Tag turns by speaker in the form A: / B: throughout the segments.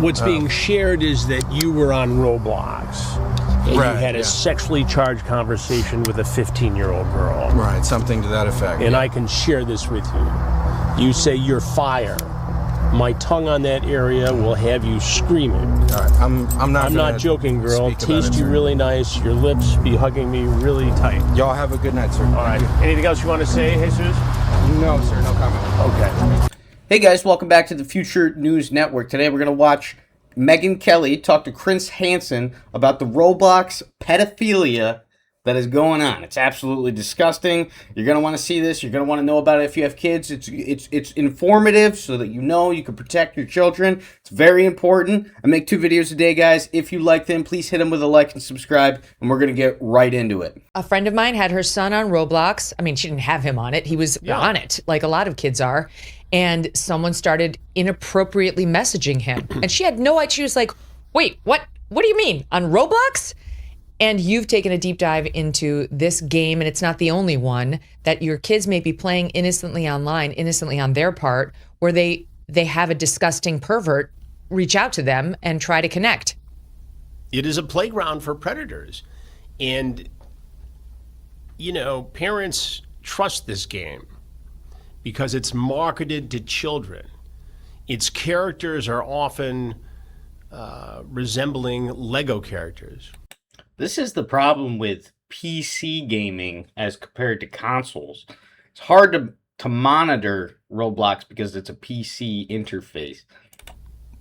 A: What's being shared is that you were on Roblox and you had a sexually charged conversation with a 15-year-old girl.
B: Right, something to that effect.
A: And I can share this with you. You say you're fire. My tongue on that area will have you screaming.
B: All right, I'm
A: not joking, girl. Taste you really nice. Your lips be hugging me really tight.
B: Y'all have a good night, sir.
A: All right. Anything else you want to say, Jesus?
B: No, sir. No comment.
A: Okay.
C: Hey guys, welcome back to the Future News Network. Today we're going to watch Megyn Kelly talk to Chris Hansen about the Roblox pedophilia that is going on. It's absolutely disgusting. You're going to want to see this. You're going to want to know about it if you have kids. It's informative so that you can protect your children. It's very important. I make 2 videos a day, guys. If you like them, please hit them with a like and subscribe, and we're going to get right into it.
D: A friend of mine had her son on Roblox. I mean, she didn't have him on it. He was on it, like a lot of kids are. And someone started inappropriately messaging him. And she had no idea. She was like, wait, what do you mean? On Roblox? And you've taken a deep dive into this game, and it's not the only one, that your kids may be playing innocently online, innocently on their part, where they have a disgusting pervert reach out to them and try to connect.
A: It is a playground for predators. And, parents trust this game because it's marketed to children. Its characters are often resembling Lego characters.
C: This is the problem with PC gaming as compared to consoles. It's hard to monitor Roblox because it's a PC interface.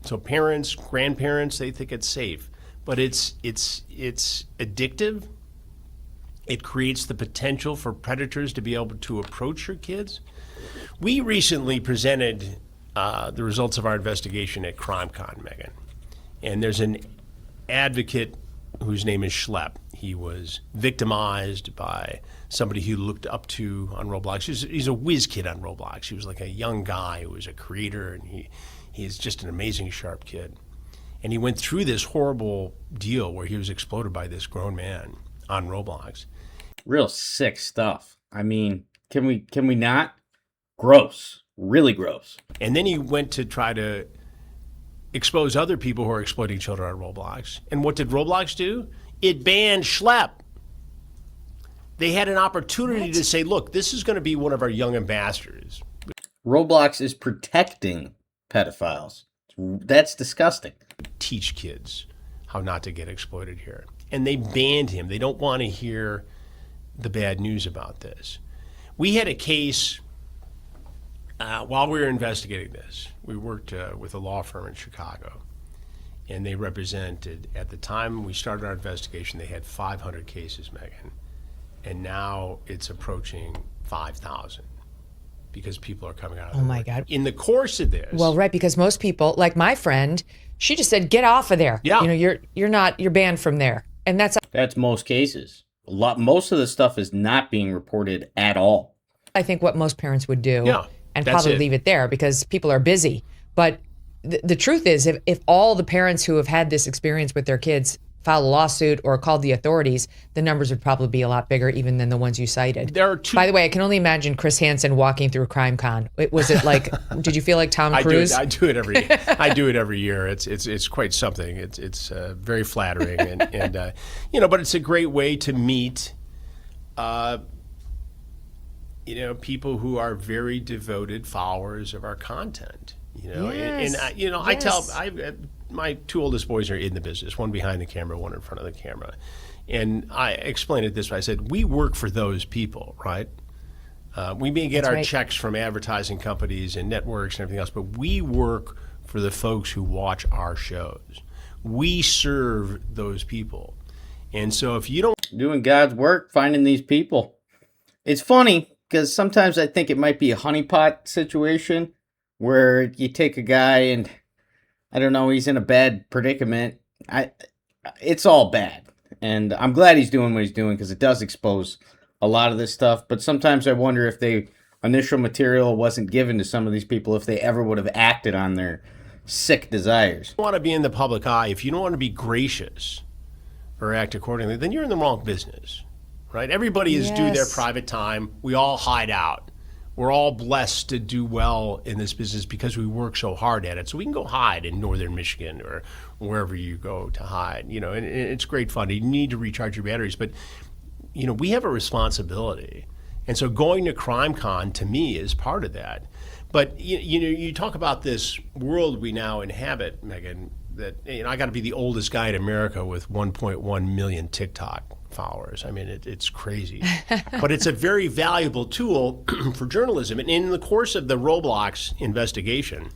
A: So parents, grandparents, they think it's safe, but it's addictive. It creates the potential for predators to be able to approach your kids. We recently presented the results of our investigation at CrimeCon, Megyn, and there's an advocate whose name is Schlepp. He was victimized by somebody he looked up to on Roblox. He's a whiz kid on Roblox. He was like a young guy who was a creator, and he's just an amazing, sharp kid. And he went through this horrible deal where he was exploded by this grown man on Roblox.
C: Real sick stuff. I mean, can we not? Gross. Really gross.
A: And then he went to try to expose other people who are exploiting children on Roblox. And what did Roblox do? It banned Schlepp. They had an opportunity to say, look, this is going to be one of our young ambassadors.
C: Roblox is protecting pedophiles. That's disgusting.
A: Teach kids how not to get exploited here. And they banned him. They don't want to hear the bad news about this. We had a case while we were investigating this. We worked with a law firm in Chicago, and they represented, at the time we started our investigation, they had 500 cases, Megyn, and now it's approaching 5,000 because people are coming out of
D: Oh my God.
A: In the course of this.
D: Well, right, because most people, like my friend, she just said, get off of there.
A: Yeah.
D: You're banned from there. And
C: that's most cases. Most of the stuff is not being reported at all.
D: I think what most parents would do.
A: Yeah.
D: And probably leave it there because people are busy. But the truth is, if all the parents who have had this experience with their kids filed a lawsuit or called the authorities, the numbers would probably be a lot bigger even than the ones you cited.
A: There are two.
D: By the way, I can only imagine Chris Hansen walking through CrimeCon. Was it like, did you feel like Tom Cruise?
A: I do it every year. It's quite something. It's very flattering and but it's a great way to meet people who are very devoted followers of our content.
D: Yes.
A: I tell my 2 oldest boys are in the business, one behind the camera, one in front of the camera. And I explained it this way. I said, we work for those people, right? We may get our checks from advertising companies and networks and everything else, but we work for the folks who watch our shows. We serve those people. And so if you don't...
C: Doing God's work, finding these people. It's funny because sometimes I think it might be a honeypot situation where you take a guy and, I don't know, he's in a bad predicament. It's all bad. And I'm glad he's doing what he's doing because it does expose a lot of this stuff. But sometimes I wonder if the initial material wasn't given to some of these people, if they ever would have acted on their sick desires.
A: If you want to be in the public eye, if you don't want to be gracious or act accordingly, then you're in the wrong business, right? Everybody is due their private time. We all hide out. We're all blessed to do well in this business because we work so hard at it. So we can go hide in northern Michigan or wherever you go to hide, and it's great fun. You need to recharge your batteries, but we have a responsibility. And so going to CrimeCon to me is part of that. But you talk about this world we now inhabit, Megyn, that I got to be the oldest guy in America with 1.1 million TikTok followers. I mean, it's crazy. But it's a very valuable tool for journalism. And in the course of the Roblox investigation,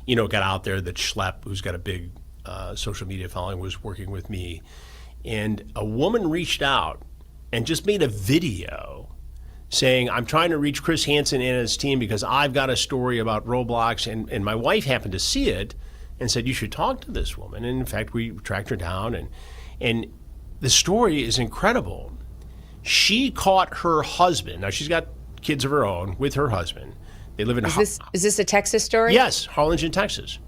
A: got out there that Schlepp, who's got a big social media following, was working with me. And a woman reached out and just made a video saying, I'm trying to reach Chris Hansen and his team because I've got a story about Roblox. And my wife happened to see it and said, you should talk to this woman. And in fact, we tracked her down. And the story is incredible. She caught her husband. Now, she's got kids of her own with her husband. They live in...
D: Is this a Texas story?
A: Yes, Harlingen, Texas.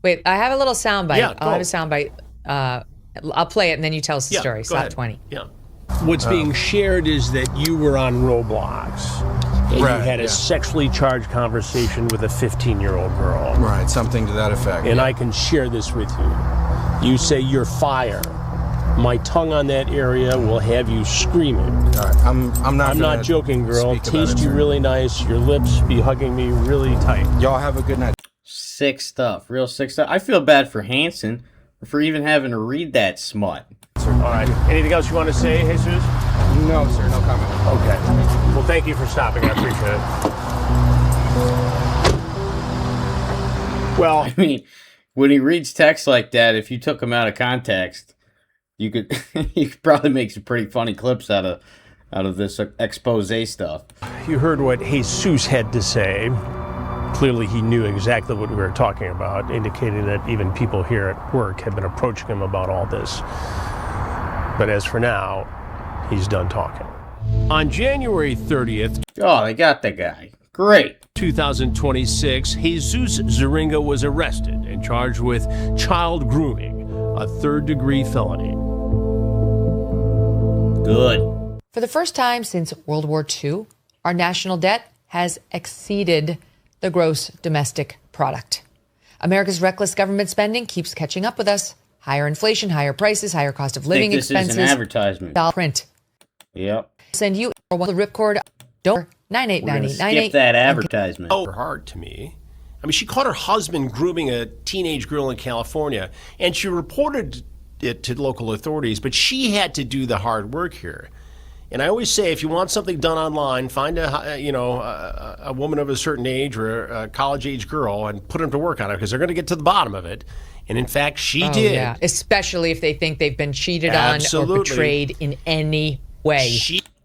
D: Wait, I have a little soundbite.
A: Yeah,
D: I'll have a soundbite. I'll play it and then you tell us the story.
A: Go
D: Stop
A: ahead.
D: 20.
A: Yeah. What's being shared is that you were on Roblox and
B: Right,
A: you had a
B: yeah.
A: sexually charged conversation with a 15-year-old girl.
B: Right, something to that effect.
A: And I can share this with you. You say you're fire. My tongue on that area will have you screaming.
B: All right, I'm not.
A: I'm not
B: gonna
A: joking, girl.
B: speak about
A: Taste
B: it,
A: you
B: sir.
A: really nice. Your lips be hugging me really tight.
B: Y'all have a good night.
C: Sick stuff. Real sick stuff. I feel bad for Hansen for even having to read that smut.
A: All right. Anything else you want to say, Jesus?
B: No, sir, no comment.
A: Okay. Well, thank you for stopping. I appreciate it. Well,
C: I mean, when he reads text like that, if you took him out of context, you could you could probably make some pretty funny clips out of this expose stuff.
A: you heard what Jesus had to say. Clearly, he knew exactly what we were talking about, indicating that even people here at work have been approaching him about all this. But as for now, he's done talking. On January 30th,
C: Oh, they got the guy. Great.
A: 2026, Jesus Zeringa was arrested and charged with child grooming, a third-degree felony.
C: Good.
D: For the first time since World War II, our national debt has exceeded the gross domestic product. America's reckless government spending keeps catching up with us. Higher inflation, higher prices, higher cost of living
C: Think this
D: expenses.
C: is an advertisement.
D: Dollar print.
C: Yep.
D: Send you the ripcord. Don't
C: We're gonna
D: 9898.
C: skip that advertisement.
A: Oh, hard to me. I mean, she caught her husband grooming a teenage girl in California, and she reported it to local authorities, but she had to do the hard work here. And I always say, if you want something done online, find a woman of a certain age or a college-age girl and put them to work on it, because they're going to get to the bottom of it. And in fact, she did.
D: Yeah, especially if they think they've been cheated on
A: Absolutely.
D: or betrayed in any way.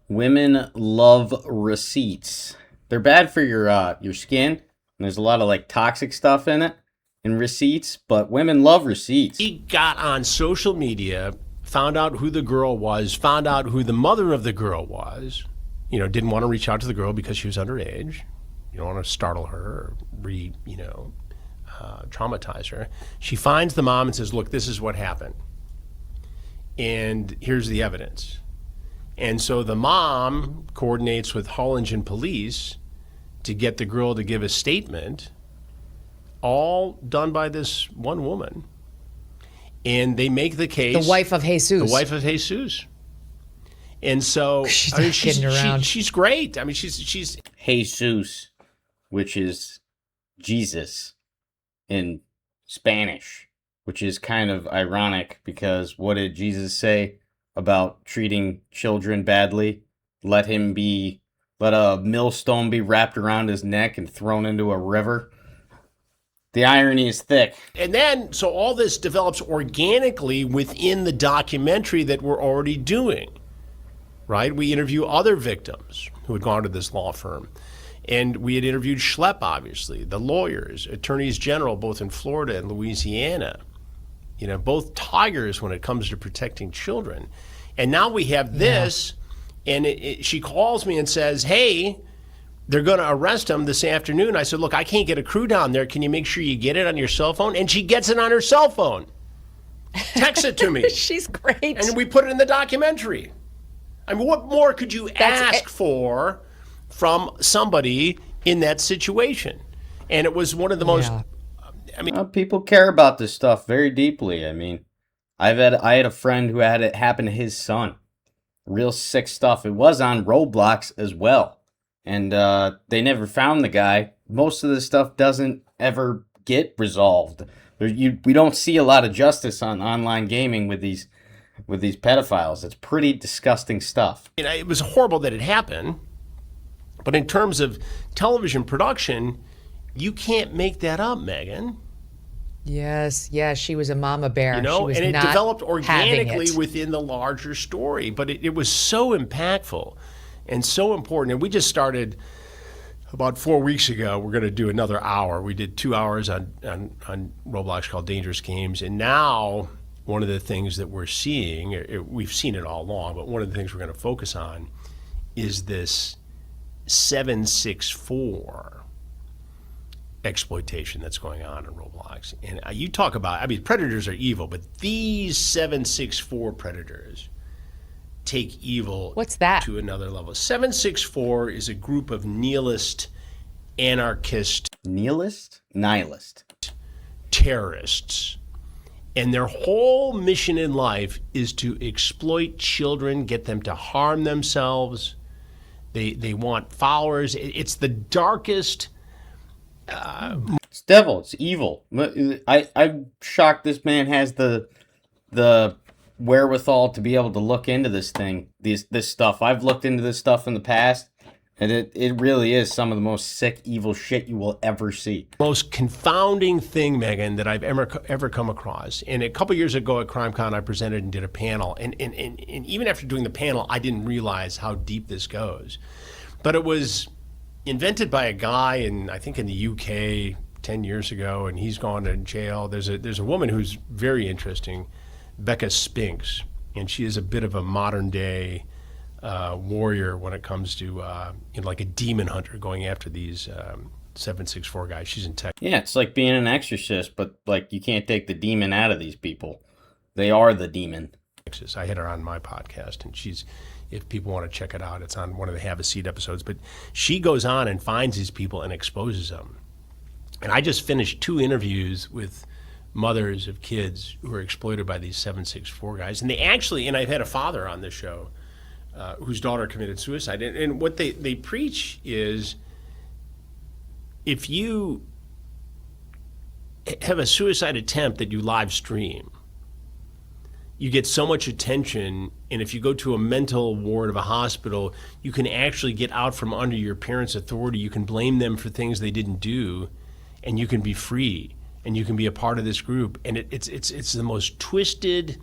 C: Women love receipts. They're bad for your skin. And there's a lot of like toxic stuff in it, in receipts. But women love receipts.
A: She got on social media, found out who the girl was, found out who the mother of the girl was. Didn't want to reach out to the girl because she was underage. You don't want to startle her or traumatize her. She finds the mom and says, look, this is what happened. And here's the evidence. And so the mom coordinates with Harlingen police to get the girl to give a statement, all done by this one woman. And they make the case.
D: The wife of Jesus.
A: The wife of Jesus. And so
D: She's not kidding around.
A: She's great. I mean, she's
C: Jesus, which is Jesus in Spanish, which is kind of ironic because what did Jesus say about treating children badly? Let a millstone be wrapped around his neck and thrown into a river. The irony is thick.
A: And then, so all this develops organically within the documentary that we're already doing, right? We interview other victims who had gone to this law firm. And we had interviewed Schlepp, obviously, the lawyers, attorneys general, both in Florida and Louisiana. Both tigers when it comes to protecting children. And now we have this, and she calls me and says, hey, they're going to arrest him this afternoon. I said, look, I can't get a crew down there. Can you make sure you get it on your cell phone? And she gets it on her cell phone. Text it to me.
D: She's great.
A: And we put it in the documentary. I mean, what more could you ask for from somebody in that situation. And it was one of the most,
C: People care about this stuff very deeply. I mean, I had a friend who had it happen to his son. Real sick stuff. It was on Roblox as well. And they never found the guy. Most of this stuff doesn't ever get resolved. We don't see a lot of justice on online gaming with these pedophiles. It's pretty disgusting stuff.
A: it was horrible that it happened. But in terms of television production, you can't make that up, Megyn.
D: Yes, she was a mama bear.
A: You know,
D: she was
A: and it
D: not
A: developed
D: having
A: organically
D: it.
A: within the larger story. But it was so impactful and so important. And we just started about 4 weeks ago. We're going to do another hour. We did 2 hours on Roblox called Dangerous Games. And now one of the things that we're seeing, we've seen it all along, but one of the things we're going to focus on is this 764 exploitation that's going on in Roblox. And you talk about, predators are evil, but these 764 predators take evil
D: What's that?
A: to another level. 764 is a group of nihilist, anarchist,
C: Nihilist?
A: terrorists. And their whole mission in life is to exploit children, get them to harm themselves. They want followers. It's the darkest.
C: It's devil. It's evil. I'm shocked this man has the wherewithal to be able to look into this thing, this stuff. I've looked into this stuff in the past, and it really is some of the most sick, evil shit you will ever see.
A: Most confounding thing, Megyn, that I've ever come across. And a couple years ago at CrimeCon, I presented and did a panel. And even after doing the panel, I didn't realize how deep this goes. But it was invented by a guy I think in the UK 10 years ago, and he's gone to jail. There's a woman who's very interesting, Becca Spinks, and she is a bit of a modern day warrior when it comes to like a demon hunter going after these 764 guys. She's in Texas.
C: Yeah, it's like being an exorcist, but like you can't take the demon out of these people. They are the demon.
A: I had her on my podcast, and if people want to check it out, it's on one of the Have a Seat episodes. But she goes on and finds these people and exposes them. And I just finished 2 interviews with mothers of kids who were exploited by these 764 guys. And they actually, and I've had a father on this show whose daughter committed suicide. And what they preach is, if you have a suicide attempt that you live stream, you get so much attention, and if you go to a mental ward of a hospital, you can actually get out from under your parents' authority. You can blame them for things they didn't do, and you can be free, and you can be a part of this group. And it's the most twisted,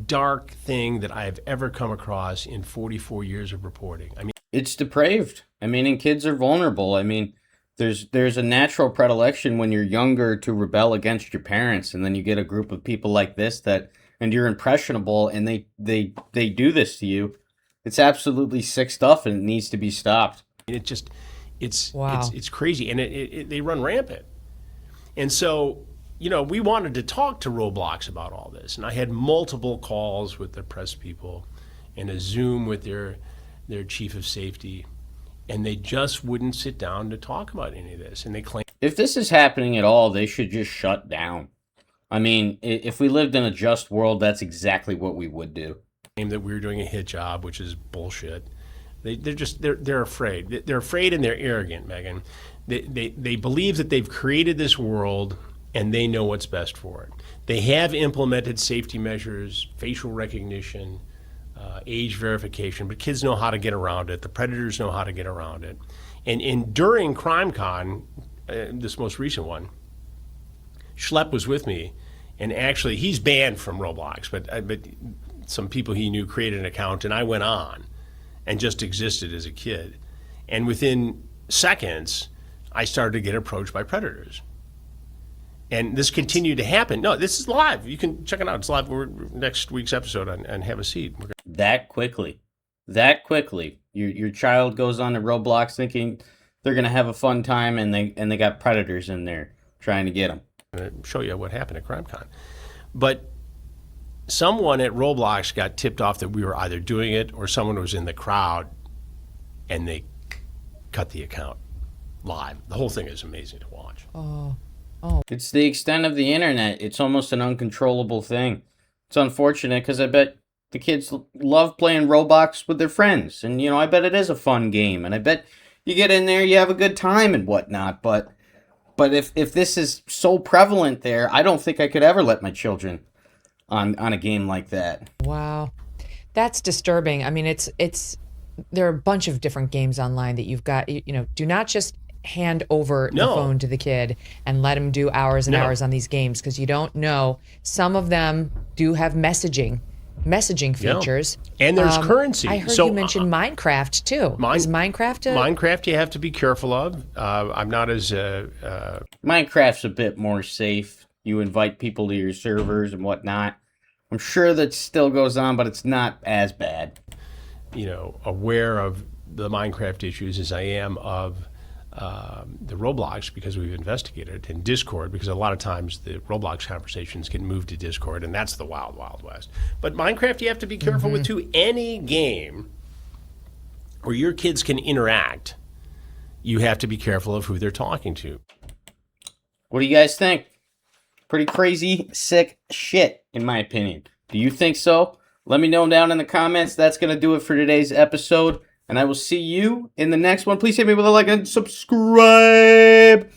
A: dark thing that I have ever come across in 44 years of reporting.
C: It's depraved. And kids are vulnerable. There's a natural predilection when you're younger to rebel against your parents, and then you get a group of people like this and you're impressionable, and they do this to you. It's absolutely sick stuff, and it needs to be stopped.
A: It's crazy, and they run rampant. And so, we wanted to talk to Roblox about all this, and I had multiple calls with the press people and a Zoom with their chief of safety, and they just wouldn't sit down to talk about any of this. And they claim,
C: if this is happening at all, they should just shut down. If we lived in a just world, that's exactly what we would do.
A: that we were doing a hit job, which is bullshit. They're afraid. They're afraid, and they're arrogant, Megyn. They believe that they've created this world and they know what's best for it. They have implemented safety measures, facial recognition, age verification, but kids know how to get around it. The predators know how to get around it. And during CrimeCon, this most recent one, Schlepp was with me, and actually he's banned from Roblox, but some people he knew created an account, and I went on and just existed as a kid. And within seconds, I started to get approached by predators. And this continued to happen. No, this is live. You can check it out. It's live. We're next week's episode on Have a Seat.
C: That quickly. Your child goes on to Roblox thinking they're going to have a fun time, and they got predators in there trying to get them.
A: I'm going to show you what happened at CrimeCon. But someone at Roblox got tipped off that we were either doing it or someone was in the crowd, and they cut the account live. The whole thing is amazing to watch.
C: It's the extent of the internet. It's almost an uncontrollable thing. It's unfortunate because I bet the kids love playing Roblox with their friends. And, I bet it is a fun game. And I bet you get in there, you have a good time and whatnot. But if this is so prevalent there, I don't think I could ever let my children on a game like that.
D: Wow. That's disturbing. I mean, there are a bunch of different games online that you've got, do not just hand over the phone to the kid and let him do hours and hours on these games, because you don't know. Some of them do have messaging features.
A: And there's currency.
D: I heard you mention Minecraft too. Is Minecraft
A: Minecraft you have to be careful of. I'm not as...
C: Minecraft's a bit more safe. You invite people to your servers and whatnot. I'm sure that still goes on, but it's not as bad.
A: Aware of the Minecraft issues as I am of the Roblox, because we've investigated it, and Discord, because a lot of times the Roblox conversations get moved to Discord, and that's the wild, wild west. But Minecraft you have to be careful with too. Any game where your kids can interact, you have to be careful of who they're talking to.
C: What do you guys think? Pretty crazy, sick shit, in my opinion. Do you think so? Let me know down in the comments. That's going to do it for today's episode, and I will see you in the next one. Please hit me with a like and subscribe.